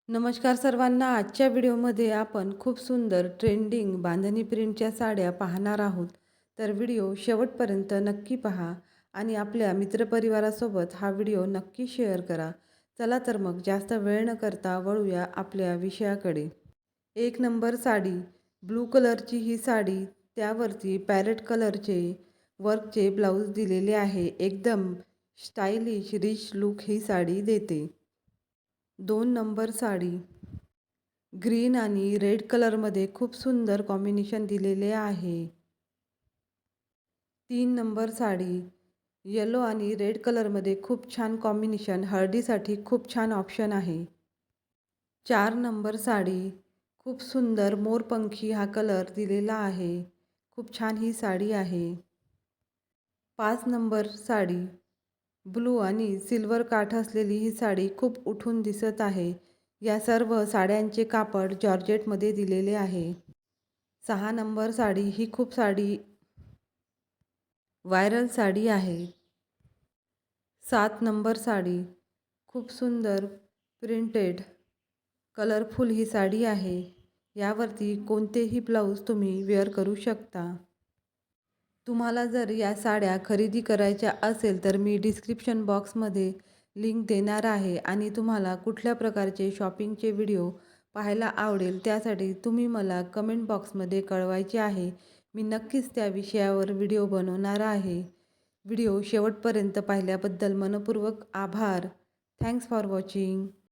नमस्कार सर्वांना. आजच्या व्हिडिओमध्ये आपण खूप सुंदर ट्रेंडिंग बांधणी प्रिंटच्या साड्या पाहणार आहोत. तर व्हिडिओ शेवटपर्यंत नक्की पहा आणि आपल्या मित्रपरिवारासोबत हा व्हिडिओ नक्की शेअर करा. चला तर मग जास्त वेळ न करता वळूया आपल्या विषयाकडे. एक नंबर साडी. ब्लू कलरची ही साडी, त्यावरती पॅरेट कलरचे वर्कचे ब्लाऊज दिलेले आहे. एकदम स्टायलिश रिच लुक ही साडी देते. 2 नंबर साडी. ग्रीन आणि रेड कलरमध्ये खूप सुंदर कॉम्बिनेशन दिलेले आहे. 3 नंबर साडी. येलो आणि रेड कलरमध्ये खूप छान कॉम्बिनेशन, हळदीसाठी खूप छान ऑप्शन आहे. 4 नंबर साडी. खूप सुंदर मोरपंखी हा कलर दिलेला आहे. खूप छान ही साडी आहे. 5 नंबर साडी. ब्लू आणि सिल्वर काठ असलेली ही साडी खूप उठून दिसत आहे. या सर्व साड्यांचे कापड जॉर्जेटमध्ये दिलेले आहे. 6 नंबर साडी. ही खूप व्हायरल साडी आहे. 7 नंबर साडी. खूप सुंदर प्रिंटेड कलरफुल ही साडी आहे. यावरती कोणतेही ब्लाऊज तुम्ही वेअर करू शकता. तुम्हाला जर या साड्या खरेदी करायच्या असेल तर मी डिस्क्रिप्शन बॉक्समध्ये लिंक देणार आहे आणि तुम्हाला कुठल्या प्रकारचे शॉपिंगचे व्हिडिओ पाहायला आवडेल त्यासाठी तुम्ही मला कमेंट बॉक्समध्ये कळवायचे आहे. मी नक्कीच त्या विषयावर व्हिडिओ बनवणार आहे. व्हिडिओ शेवटपर्यंत पाहिल्याबद्दल मनःपूर्वक आभार. Thanks for watching.